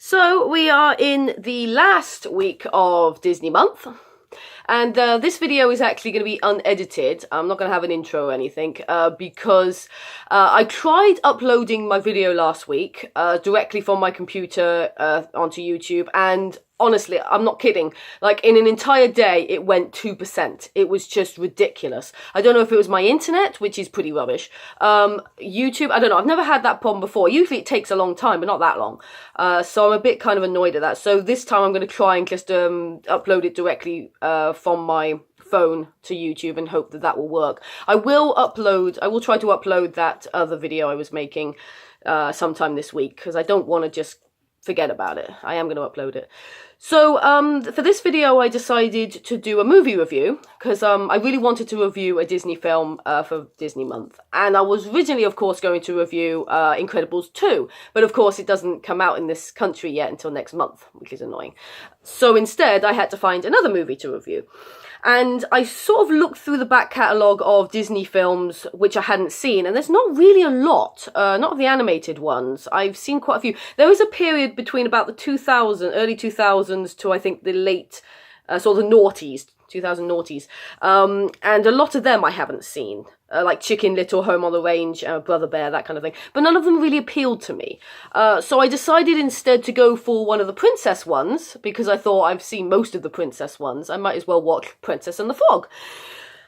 So we are in the last week of Disney month, and this video is actually going to be unedited. I'm not going to have an intro or anything because I tried uploading my video last week directly from my computer onto YouTube, and honestly, I'm not kidding. Like, in an entire day, it went 2%. It was just ridiculous. I don't know if it was my internet, which is pretty rubbish. YouTube, I don't know. I've never had that problem before. Usually it takes a long time, but not that long. So I'm a bit kind of annoyed at that. So this time I'm going to try and just upload it directly from my phone to YouTube and hope that that will work. I will try to upload that other video I was making sometime this week, because I don't want to just forget about it. I am going to upload it. So for this video I decided to do a movie review because I really wanted to review a Disney film for Disney month, and I was originally of course going to review Incredibles 2, but of course it doesn't come out in this country yet until next month, which is annoying. So instead I had to find another movie to review. And I sort of looked through the back catalogue of Disney films which I hadn't seen, and there's not really a lot, not of the animated ones. I've seen quite a few. There was a period between about the early 2000s to I think the late, sort of the noughties, 2000 noughties, and a lot of them I haven't seen, like Chicken Little, Home on the Range, Brother Bear, that kind of thing, but none of them really appealed to me. So I decided instead to go for one of the princess ones, because I thought I've seen most of the princess ones. I might as well watch Princess and the Frog.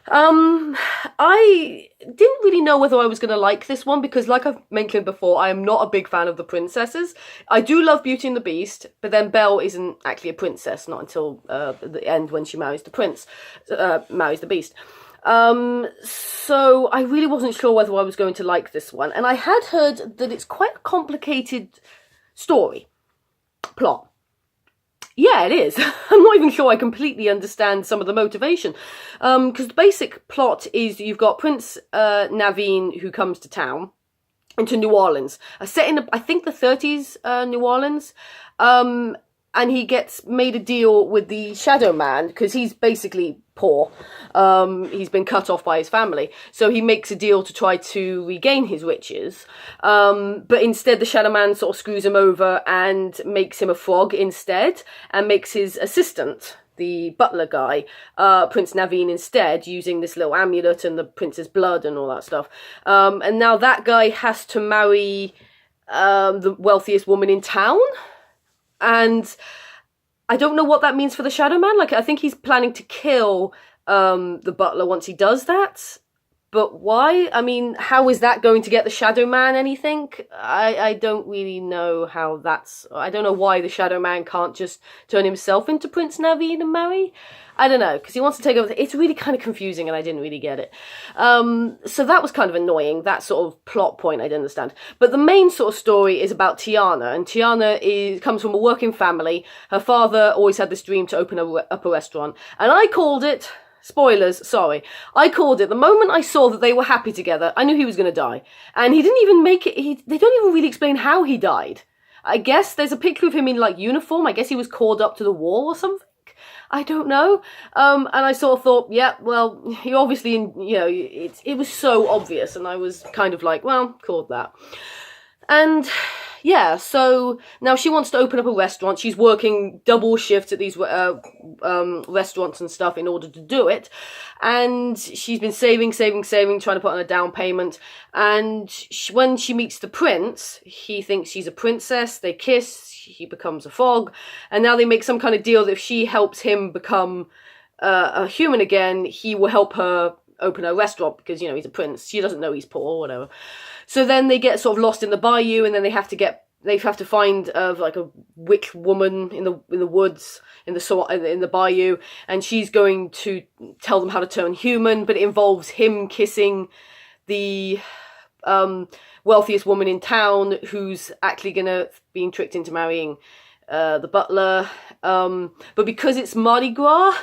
I didn't really know whether I was going to like this one, because like I've mentioned before, I am not a big fan of the princesses. I do love Beauty and the Beast, but then Belle isn't actually a princess, not until the end when she marries the Beast. So I really wasn't sure whether I was going to like this one, and I had heard that it's quite a complicated plot. Yeah, it is. I'm not even sure I completely understand some of the motivation. Because the basic plot is you've got Prince Naveen, who comes to town, into New Orleans. Set in, I think, the 30s New Orleans. And he gets made a deal with the Shadow Man, because he's basically poor. He's been cut off by his family. So he makes a deal to try to regain his riches. But instead the Shadow Man sort of screws him over and makes him a frog instead, and makes his assistant, the butler guy, Prince Naveen instead, using this little amulet and the prince's blood and all that stuff. And now that guy has to marry the wealthiest woman in town. And I don't know what that means for the Shadow Man. Like, I think he's planning to kill the butler once he does that. But why? I mean, how is that going to get the Shadow Man anything? I don't really know how that's... I don't know why the Shadow Man can't just turn himself into Prince Naveen and marry. I don't know, because he wants to take over... It's really kind of confusing, and I didn't really get it. So that was kind of annoying, that sort of plot point I didn't understand. But the main sort of story is about Tiana, and Tiana comes from a working family. Her father always had this dream to open up a restaurant, and I called it... Spoilers, sorry. I called it. The moment I saw that they were happy together, I knew he was going to die. And he didn't even make it... They don't even really explain how he died. I guess there's a picture of him in, like, uniform. I guess he was called up to the wall or something. I don't know. And I sort of thought, yeah, well, he obviously, you know, it was so obvious. And I was kind of like, well, called that. And... yeah, so now she wants to open up a restaurant. She's working double shifts at these restaurants and stuff in order to do it. And she's been saving, trying to put on a down payment. And when she meets the prince, he thinks she's a princess. They kiss, he becomes a frog. And now they make some kind of deal that if she helps him become a human again, he will help her open a restaurant, because, you know, he's a prince. She doesn't know he's poor or whatever. So then they get sort of lost in the bayou, and then they have to find like a witch woman in the woods in the bayou, and she's going to tell them how to turn human, but it involves him kissing the wealthiest woman in town, who's actually being tricked into marrying the butler, but because it's Mardi Gras,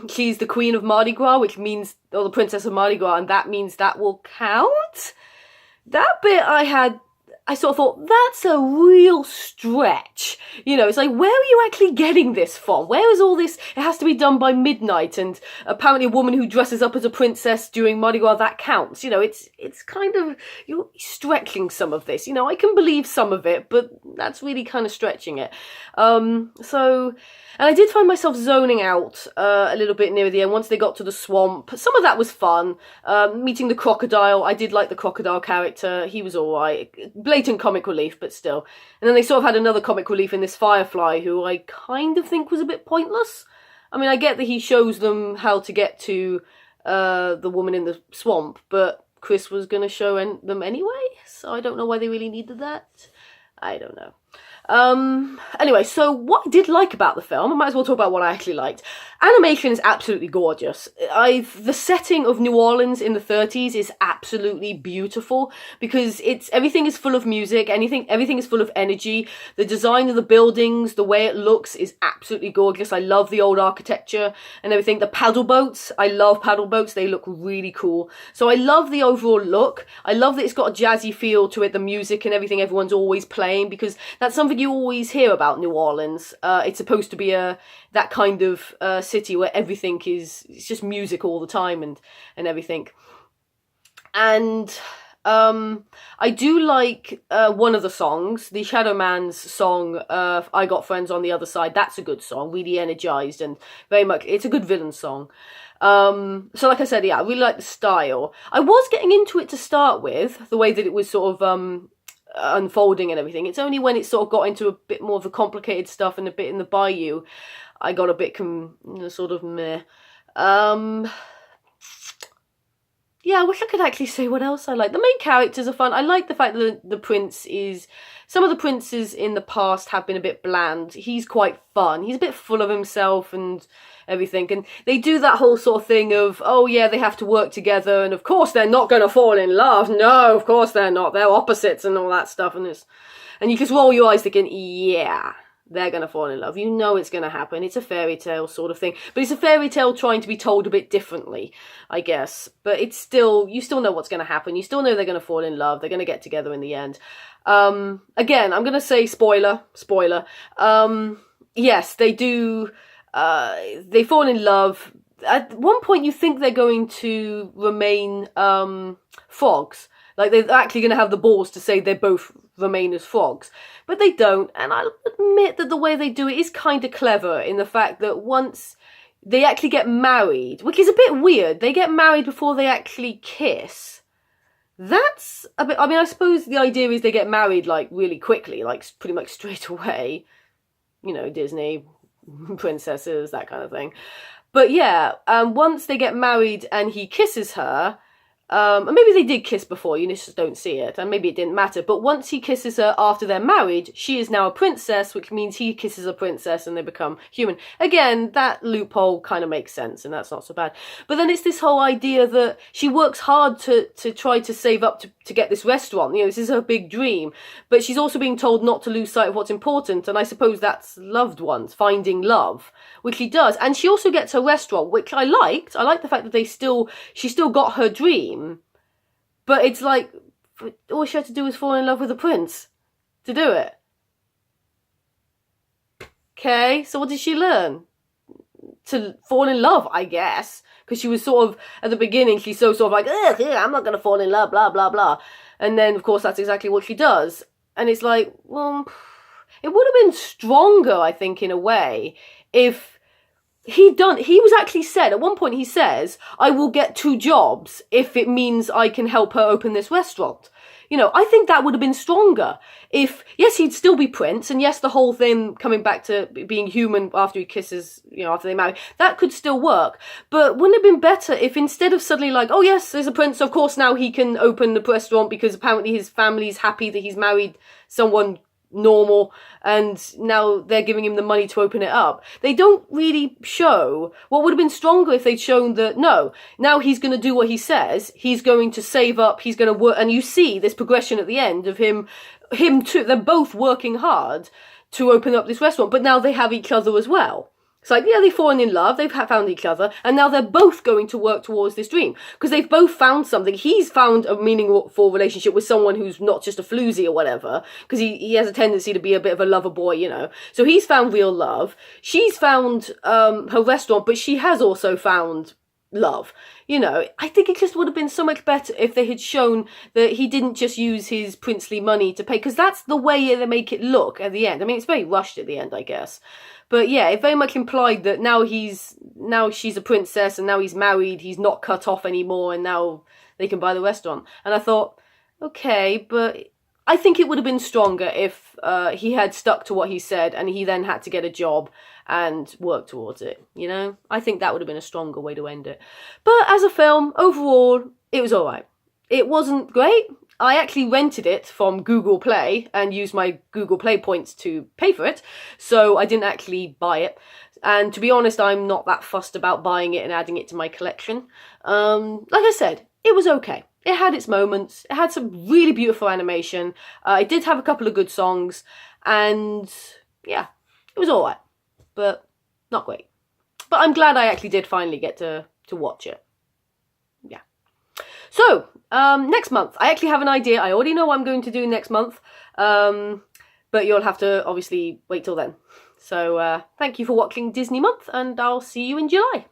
she's the queen of Mardi Gras, which means, or the princess of Mardi Gras, and that means that will count. That bit I I sort of thought, that's a real stretch. You know, it's like, where are you actually getting this from? Where is all this? It has to be done by midnight, and apparently a woman who dresses up as a princess during Mardi Gras, that counts. You know, it's kind of, you're stretching some of this. You know, I can believe some of it, but that's really kind of stretching it. And I did find myself zoning out a little bit near the end once they got to the swamp. Some of that was fun. Meeting the crocodile, I did like the crocodile character. He was alright. Blatant comic relief, but still. And then they sort of had another comic relief in this Firefly, who I kind of think was a bit pointless. I mean, I get that he shows them how to get to the woman in the swamp, but Chris was going to show them anyway, so I don't know why they really needed that. I don't know. Anyway, so what I did like about the film, I might as well talk about what I actually liked. Animation is absolutely gorgeous. The setting of New Orleans in the 30s is absolutely beautiful because everything is full of music, everything is full of energy. The design of the buildings, the way it looks is absolutely gorgeous. I love the old architecture and everything. The paddle boats, I love paddle boats. They look really cool. So I love the overall look. I love that it's got a jazzy feel to it, the music and everything everyone's always playing, because that's something you always hear about New Orleans. It's supposed to be that kind of city where everything it's just music all the time and everything. And I do like one of the songs, the Shadow Man's song, I Got Friends on the Other Side. That's a good song, really energized and very much, it's a good villain song. So like I said, yeah, I really like the style. I was getting into it to start with, the way that it was sort of unfolding and everything. It's only when it sort of got into a bit more of the complicated stuff and a bit in the bayou, I got a bit sort of meh. Yeah, I wish I could actually say what else I like. The main characters are fun. I like the fact that the prince is... Some of the princes in the past have been a bit bland. He's quite fun. He's a bit full of himself and everything. And they do that whole sort of thing of, oh yeah, they have to work together. And of course they're not going to fall in love. No, of course they're not. They're opposites and all that stuff. And you just roll your eyes thinking, yeah, they're going to fall in love. You know it's going to happen. It's a fairy tale sort of thing. But it's a fairy tale trying to be told a bit differently, I guess. But it's still, you still know what's going to happen. You still know they're going to fall in love. They're going to get together in the end. Again, I'm going to say spoiler. Yes, they do, they fall in love. At one point you think they're going to remain, frogs. Like, they're actually going to have the balls to say they both remain as frogs. But they don't, and I'll admit that the way they do it is kind of clever in the fact that once they actually get married, which is a bit weird, they get married before they actually kiss. That's a bit, I mean, I suppose the idea is they get married, like, really quickly, like, pretty much straight away. You know, Disney, princesses, that kind of thing. But yeah, once they get married and he kisses her, and maybe they did kiss before, you just don't see it, and maybe it didn't matter, but once he kisses her after they're married, she is now a princess, which means he kisses a princess and they become human. Again, that loophole kind of makes sense, and that's not so bad. But then it's this whole idea that she works hard to try to save up to get this restaurant. You know, this is her big dream, but she's also being told not to lose sight of what's important, and I suppose that's loved ones, finding love, which she does. And she also gets her restaurant, which I liked. I liked the fact that she still got her dream. But it's like, all she had to do was fall in love with a prince to do it. Okay, so what did she learn? To fall in love, I guess. Because she was sort of, at the beginning, she's so sort of like, ugh, yeah, I'm not going to fall in love, blah, blah, blah. And then, of course, that's exactly what she does. And it's like, well, it would have been stronger, I think, in a way, if... he was actually said, at one point he says, I will get 2 jobs if it means I can help her open this restaurant. You know, I think that would have been stronger if, yes, he'd still be Prince, and yes, the whole thing coming back to being human after he kisses, you know, after they marry, that could still work. But wouldn't it have been better if instead of suddenly like, oh yes, there's a prince, of course now he can open the restaurant because apparently his family's happy that he's married someone normal and now they're giving him the money to open it up. They don't really show what would have been stronger if they'd shown that no, now he's going to do what he says, he's going to save up, he's going to work, and you see this progression at the end of him too, they're both working hard to open up this restaurant, but now they have each other as well. It's like, yeah, they've fallen in love, they've found each other, and now they're both going to work towards this dream. Because they've both found something. He's found a meaningful relationship with someone who's not just a floozy or whatever, because he has a tendency to be a bit of a lover boy, you know. So he's found real love. She's found her restaurant, but she has also found love. You know, I think it just would have been so much better if they had shown that he didn't just use his princely money to pay, because that's the way they make it look at the end. I mean, it's very rushed at the end, I guess. But yeah, it very much implied that now she's a princess and now he's married, he's not cut off anymore, and now they can buy the restaurant. And I thought, okay, but I think it would have been stronger if he had stuck to what he said and he then had to get a job and work towards it, you know? I think that would have been a stronger way to end it. But as a film, overall, it was alright. It wasn't great. I actually rented it from Google Play and used my Google Play points to pay for it, so I didn't actually buy it. And to be honest, I'm not that fussed about buying it and adding it to my collection. Like I said, it was okay. It had its moments. It had some really beautiful animation. It did have a couple of good songs, and yeah, it was alright, but not great. But I'm glad I actually did finally get to watch it. Yeah. So, next month, I actually have an idea. I already know what I'm going to do next month, but you'll have to obviously wait till then. So, thank you for watching Disney Month, and I'll see you in July.